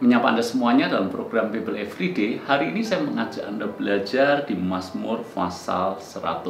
Menyapa Anda semuanya dalam program Bible Everyday. Hari ini saya mengajak Anda belajar di Mazmur pasal 101.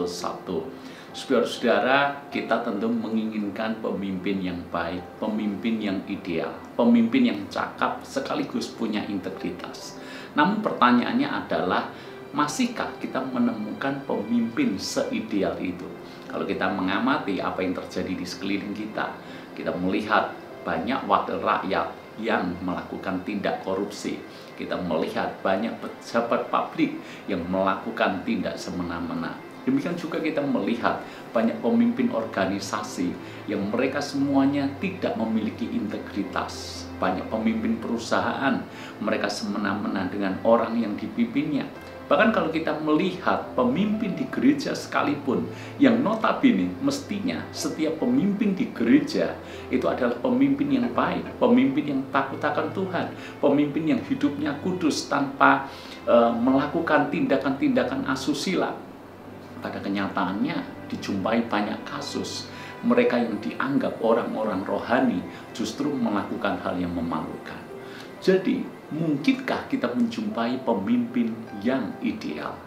Saudara-saudara, kita tentu menginginkan pemimpin yang baik, pemimpin yang ideal, pemimpin yang cakap sekaligus punya integritas. Namun pertanyaannya adalah, masihkah kita menemukan pemimpin seideal itu? Kalau kita mengamati apa yang terjadi di sekeliling kita, kita melihat banyak wakil rakyat yang melakukan tindak korupsi. Kita melihat banyak pejabat publik yang melakukan tindak semena-mena. Demikian juga kita melihat banyak pemimpin organisasi yang mereka semuanya tidak memiliki integritas. Banyak pemimpin perusahaan, mereka semena-mena dengan orang yang dipimpinnya. Bahkan kalau kita melihat pemimpin di gereja sekalipun, yang notabene mestinya setiap pemimpin di gereja itu adalah pemimpin yang baik, pemimpin yang takut akan Tuhan, pemimpin yang hidupnya kudus tanpa melakukan tindakan-tindakan asusila. Pada kenyataannya dijumpai banyak kasus mereka yang dianggap orang-orang rohani justru melakukan hal yang memalukan. Jadi, mungkinkah kita menjumpai pemimpin yang ideal?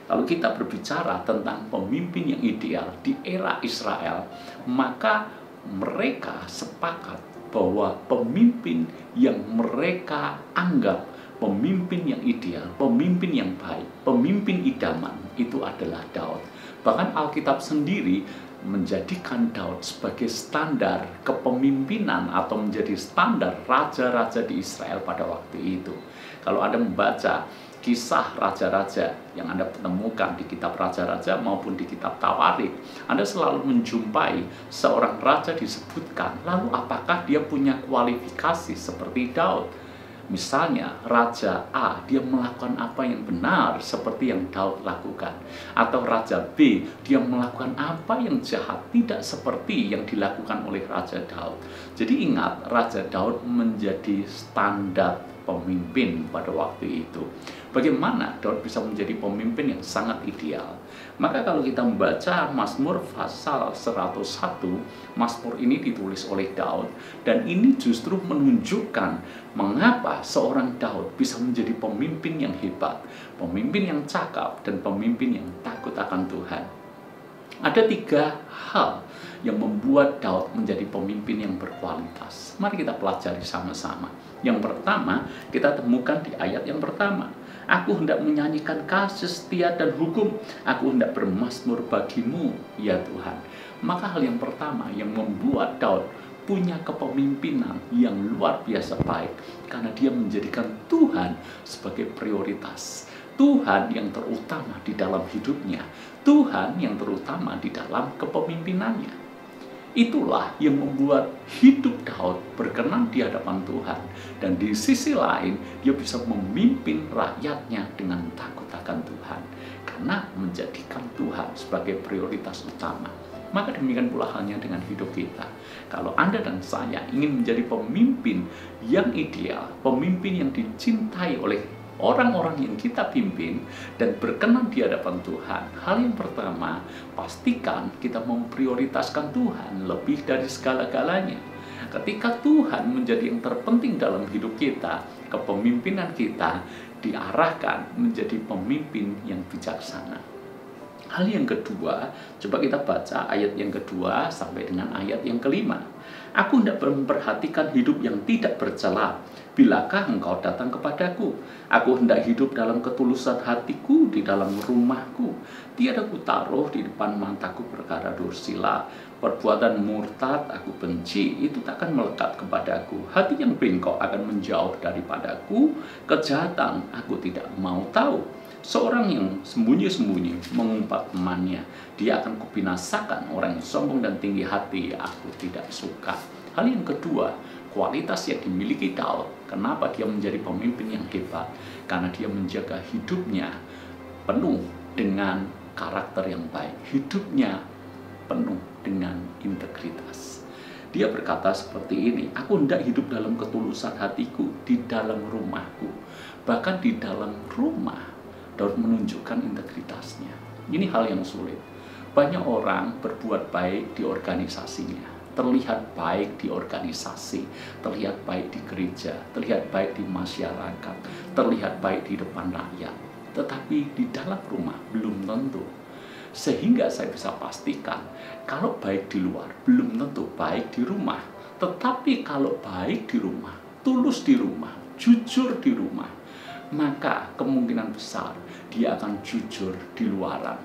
Kalau kita berbicara tentang pemimpin yang ideal di era Israel, maka mereka sepakat bahwa pemimpin yang mereka anggap pemimpin yang ideal, pemimpin yang baik, pemimpin idaman itu adalah Daud. Bahkan Alkitab sendiri menjadikan Daud sebagai standar kepemimpinan atau menjadi standar raja-raja di Israel pada waktu itu. Kalau Anda membaca kisah raja-raja yang Anda temukan di kitab raja-raja maupun di kitab Tawarikh, Anda selalu menjumpai seorang raja disebutkan, lalu apakah dia punya kualifikasi seperti Daud? Misalnya, Raja A, dia melakukan apa yang benar seperti yang Daud lakukan. Atau Raja B, dia melakukan apa yang jahat, tidak seperti yang dilakukan oleh Raja Daud. Jadi ingat, Raja Daud menjadi standar pemimpin pada waktu itu. Bagaimana Daud bisa menjadi pemimpin yang sangat ideal? Maka kalau kita membaca Mazmur pasal 101, Mazmur ini ditulis oleh Daud, dan ini justru menunjukkan mengapa seorang Daud bisa menjadi pemimpin yang hebat, pemimpin yang cakap, dan pemimpin yang takut akan Tuhan. Ada 3 hal yang membuat Daud menjadi pemimpin yang berkualitas. Mari kita pelajari sama-sama. Yang pertama, kita temukan di ayat yang pertama. Aku hendak menyanyikan kasih setia dan hukum. Aku hendak bermazmur bagimu, ya Tuhan. Maka hal yang pertama yang membuat Daud punya kepemimpinan yang luar biasa baik, karena dia menjadikan Tuhan sebagai prioritas. Tuhan yang terutama di dalam hidupnya. Tuhan yang terutama di dalam kepemimpinannya. Itulah yang membuat hidup Daud berkenan di hadapan Tuhan. Dan di sisi lain, dia bisa memimpin rakyatnya dengan takut akan Tuhan. Karena menjadikan Tuhan sebagai prioritas utama. Maka demikian pula halnya dengan hidup kita. Kalau Anda dan saya ingin menjadi pemimpin yang ideal, pemimpin yang dicintai oleh orang-orang yang kita pimpin dan berkenan di hadapan Tuhan, hal yang pertama, pastikan kita memprioritaskan Tuhan lebih dari segala-galanya. Ketika Tuhan menjadi yang terpenting dalam hidup kita, kepemimpinan kita diarahkan menjadi pemimpin yang bijaksana. Hal yang kedua, coba kita baca ayat yang kedua sampai dengan ayat yang kelima. Aku hendak memperhatikan hidup yang tidak bercela. Bilakah engkau datang kepadaku? Aku hendak hidup dalam ketulusan hatiku di dalam rumahku. Tiada kutaruh di depan mataku perkara dursila. Perbuatan murtad aku benci, itu takkan melekat kepadaku. Hati yang bengkok akan menjauh daripadaku. Kejahatan aku tidak mau tahu. Seorang yang sembunyi-sembunyi mengumpat temannya, dia akan kubinasakan. Orang yang sombong dan tinggi hati aku tidak suka. Hal yang kedua, kualitas yang dimiliki Daud. Kenapa dia menjadi pemimpin yang hebat? Karena dia menjaga hidupnya penuh dengan karakter yang baik. Hidupnya penuh dengan integritas. Dia berkata seperti ini, aku hendak hidup dalam ketulusan hatiku di dalam rumahku. Bahkan di dalam rumah, Daud menunjukkan integritasnya. Ini hal yang sulit. Banyak orang berbuat baik di organisasinya, terlihat baik di organisasi, terlihat baik di gereja, terlihat baik di masyarakat, terlihat baik di depan rakyat. Tetapi di dalam rumah belum tentu. Sehingga saya bisa pastikan, kalau baik di luar belum tentu baik di rumah. Tetapi kalau baik di rumah, tulus di rumah, jujur di rumah, maka kemungkinan besar dia akan jujur di luaran.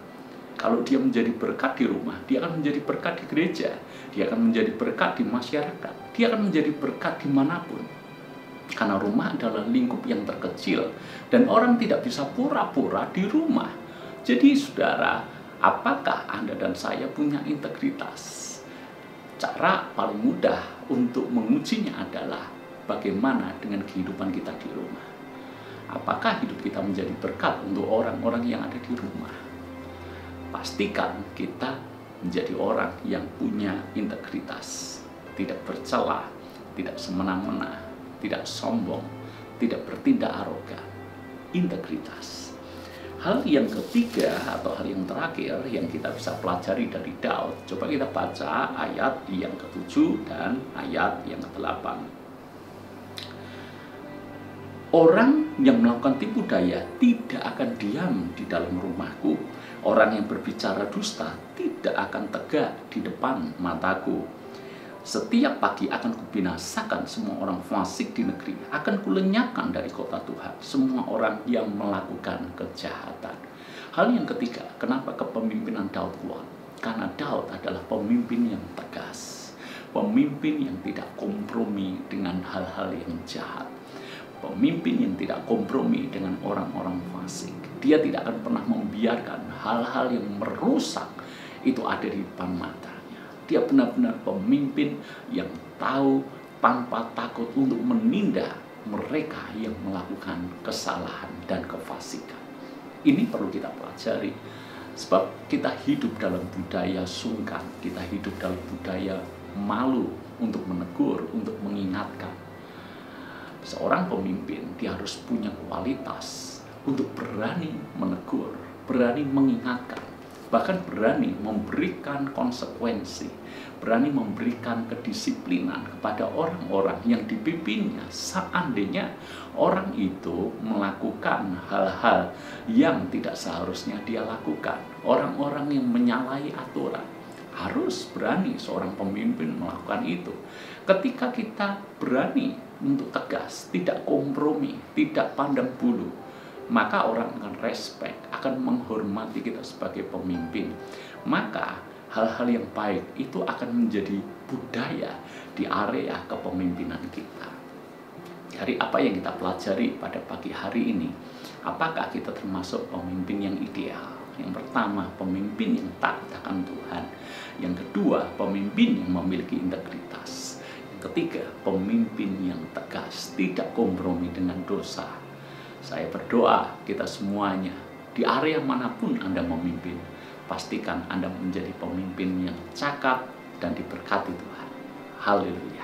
Kalau dia menjadi berkat di rumah, dia akan menjadi berkat di gereja, dia akan menjadi berkat di masyarakat, dia akan menjadi berkat dimanapun. Karena rumah adalah lingkup yang terkecil, dan orang tidak bisa pura-pura di rumah. Jadi saudara, apakah Anda dan saya punya integritas? Cara paling mudah untuk mengujinya adalah bagaimana dengan kehidupan kita di rumah. Apakah hidup kita menjadi berkat untuk orang-orang yang ada di rumah? Pastikan kita menjadi orang yang punya integritas, tidak bercela, tidak semena-mena, tidak sombong, tidak bertindak arogan. Integritas. Hal yang ketiga atau hal yang terakhir yang kita bisa pelajari dari Daud, coba kita baca ayat yang ke-7 dan ayat yang ke-8. Orang yang melakukan tipu daya tidak akan diam di dalam rumahku. Orang yang berbicara dusta tidak akan tegak di depan mataku. Setiap pagi akan kubinasakan semua orang fasik di negeri. Akan kulenyapkan dari kota Tuhan semua orang yang melakukan kejahatan. Hal yang ketiga, kenapa kepemimpinan Daud kuat? Karena Daud adalah pemimpin yang tegas. Pemimpin yang tidak kompromi dengan hal-hal yang jahat. Pemimpin yang tidak kompromi dengan orang-orang fasik. Dia tidak akan pernah membiarkan hal-hal yang merusak itu ada di depan matanya. Dia benar-benar pemimpin yang tahu tanpa takut untuk menindak mereka yang melakukan kesalahan dan kefasikan. Ini perlu kita pelajari. Sebab kita hidup dalam budaya sungkan. Kita hidup dalam budaya malu untuk menegur, untuk mengingatkan. Seorang pemimpin, dia harus punya kualitas untuk berani menegur, berani mengingatkan, bahkan berani memberikan konsekuensi, berani memberikan kedisiplinan kepada orang-orang yang dipimpinnya seandainya orang itu melakukan hal-hal yang tidak seharusnya dia lakukan. Orang-orang yang menyalahi aturan harus berani seorang pemimpin melakukan itu. Ketika kita berani untuk tegas, tidak kompromi, tidak pandang bulu, maka orang akan respect, akan menghormati kita sebagai pemimpin. Maka hal-hal yang baik itu akan menjadi budaya di area kepemimpinan kita. Dari apa yang kita pelajari pada pagi hari ini, apakah kita termasuk pemimpin yang ideal? Yang pertama, pemimpin yang taat akan Tuhan. Yang kedua, pemimpin yang memiliki integritas. Yang ketiga, pemimpin yang tegas, tidak kompromi dengan dosa. Saya berdoa kita semuanya, di area manapun Anda memimpin, pastikan Anda menjadi pemimpin yang cakap dan diberkati Tuhan. Haleluya.